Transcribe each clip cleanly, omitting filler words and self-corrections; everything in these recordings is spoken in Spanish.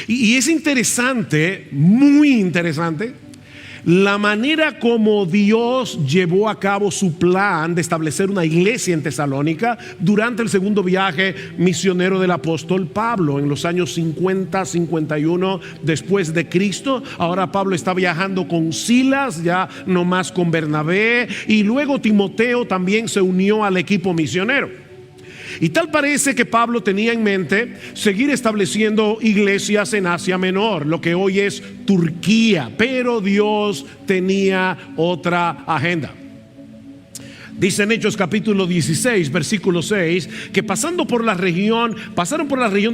Y es interesante, muy interesante, la manera como Dios llevó a cabo su plan de establecer una iglesia en Tesalónica durante el segundo viaje misionero del apóstol Pablo en los años 50, 51 después de Cristo. Ahora Pablo está viajando con Silas, ya no más con Bernabé, y luego Timoteo también se unió al equipo misionero. Y tal parece que Pablo tenía en mente seguir estableciendo iglesias en Asia Menor, lo que hoy es Turquía, pero Dios tenía otra agenda. Dice en Hechos capítulo 16, versículo 6, que pasaron por la región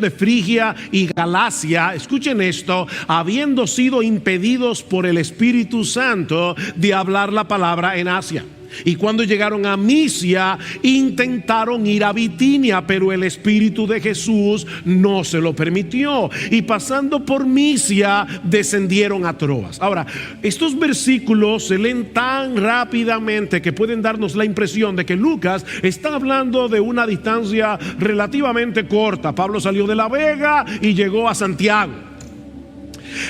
de Frigia y Galacia, escuchen esto, habiendo sido impedidos por el Espíritu Santo de hablar la palabra en Asia. Y cuando llegaron a Misia, intentaron ir a Bitinia, pero el Espíritu de Jesús no se lo permitió. Y pasando por Misia, descendieron a Troas. Ahora, estos versículos se leen tan rápidamente que pueden darnos la impresión de que Lucas está hablando de una distancia relativamente corta. Pablo salió de La Vega y llegó a Santiago.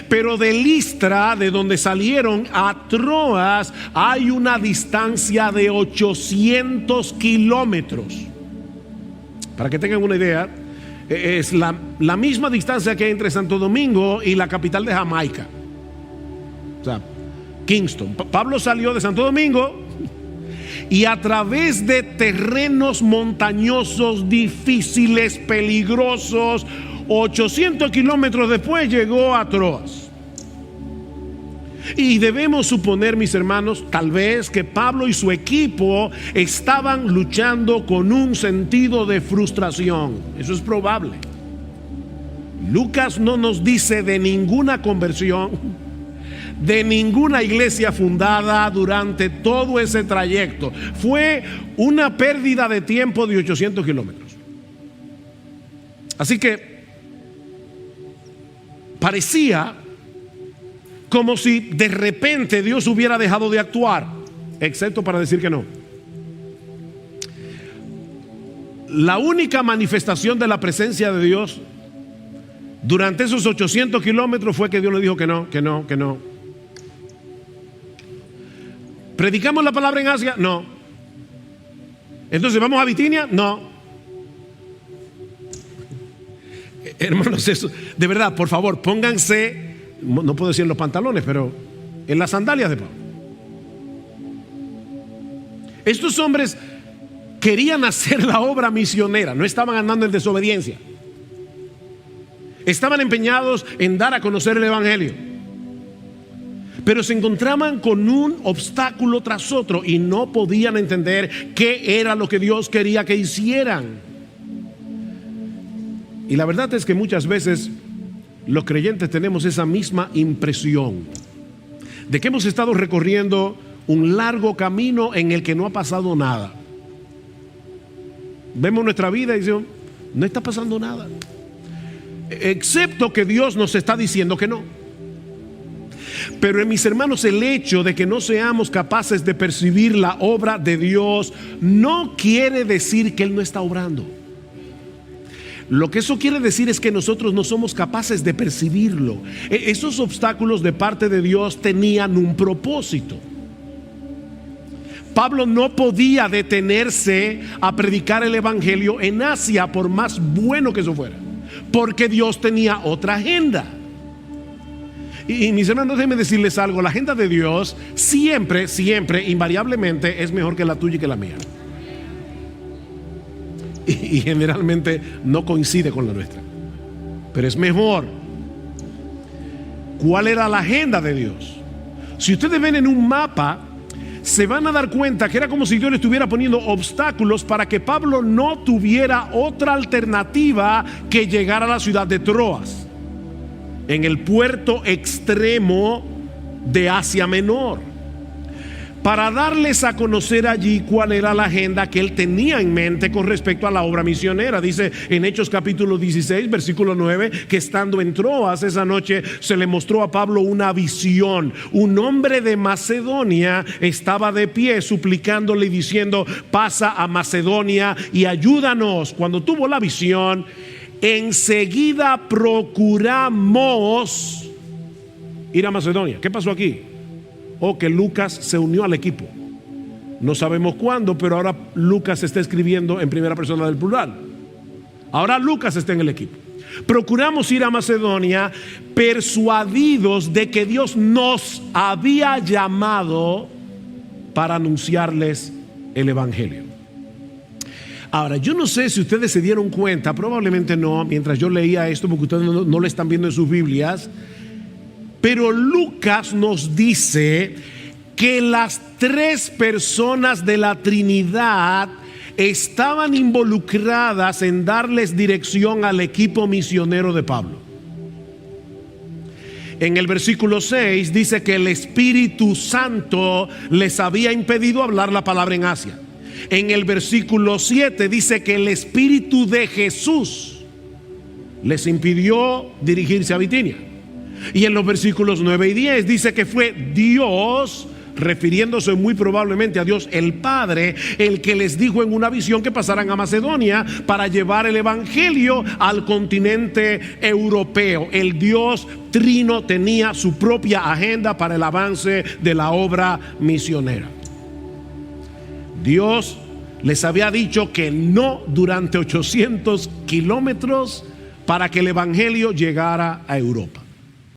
Pero de Listra, de donde salieron, a Troas hay una distancia de 800 kilómetros. Para que tengan una idea, es la misma distancia que hay entre Santo Domingo y la capital de Jamaica, o sea, Kingston. Pablo salió de Santo Domingo y a través de terrenos montañosos, difíciles, peligrosos, 800 kilómetros después llegó a Troas. Y debemos suponer, mis hermanos, tal vez que Pablo y su equipo estaban luchando con un sentido de frustración. Eso es probable. Lucas no nos dice de ninguna conversión, de ninguna iglesia fundada durante todo ese trayecto. Fue una pérdida de tiempo de 800 kilómetros. Así que parecía como si de repente Dios hubiera dejado de actuar, excepto para decir que no. La única manifestación de la presencia de Dios durante esos 800 kilómetros fue que Dios le dijo que no, que no, que no. ¿Predicamos la palabra en Asia? No. Entonces, ¿vamos a Bitinia? No. Hermanos, eso, de verdad, por favor, pónganse, no puedo decir en los pantalones, pero en las sandalias de Pablo. Estos hombres querían hacer la obra misionera, no estaban andando en desobediencia. Estaban empeñados en dar a conocer el evangelio, pero se encontraban con un obstáculo tras otro y no podían entender qué era lo que Dios quería que hicieran. Y la verdad es que muchas veces los creyentes tenemos esa misma impresión de que hemos estado recorriendo un largo camino en el que no ha pasado nada. Vemos nuestra vida y decimos, no está pasando nada, excepto que Dios nos está diciendo que no. Pero mis hermanos, el hecho de que no seamos capaces de percibir la obra de Dios no quiere decir que Él no está obrando. Lo que eso quiere decir es que nosotros no somos capaces de percibirlo. Esos obstáculos de parte de Dios tenían un propósito. Pablo no podía detenerse a predicar el evangelio en Asia, por más bueno que eso fuera, porque Dios tenía otra agenda. Y mis hermanos, déjenme decirles algo: la agenda de Dios siempre, invariablemente es mejor que la tuya y que la mía. Y generalmente no coincide con la nuestra, pero es mejor. ¿Cuál era la agenda de Dios? Si ustedes ven en un mapa, se van a dar cuenta que era como si Dios le estuviera poniendo obstáculos para que Pablo no tuviera otra alternativa que llegar a la ciudad de Troas, en el puerto extremo de Asia Menor, para darles a conocer allí cuál era la agenda que él tenía en mente con respecto a la obra misionera. Dice en Hechos capítulo 16, versículo 9, que estando en Troas esa noche se le mostró a Pablo una visión. Un hombre de Macedonia estaba de pie suplicándole y diciendo: pasa a Macedonia y ayúdanos. Cuando tuvo la visión, enseguida procuramos ir a Macedonia. ¿Qué pasó aquí? Que Lucas se unió al equipo. No sabemos cuándo, pero ahora Lucas está escribiendo en primera persona del plural. Ahora Lucas está en el equipo. Procuramos ir a Macedonia, persuadidos de que Dios nos había llamado para anunciarles el evangelio. Ahora, yo no sé si ustedes se dieron cuenta, probablemente no, mientras yo leía esto, porque ustedes no lo están viendo en sus Biblias, pero Lucas nos dice que las tres personas de la Trinidad estaban involucradas en darles dirección al equipo misionero de Pablo. En el versículo 6 dice que el Espíritu Santo les había impedido hablar la palabra en Asia. En el versículo 7 dice que el Espíritu de Jesús les impidió dirigirse a Bitinia. Y en los versículos 9 y 10 dice que fue Dios, refiriéndose muy probablemente a Dios el Padre, el que les dijo en una visión que pasaran a Macedonia para llevar el evangelio al continente europeo. El Dios Trino tenía su propia agenda para el avance de la obra misionera. Dios les había dicho que no durante 800 kilómetros para que el evangelio llegara a Europa.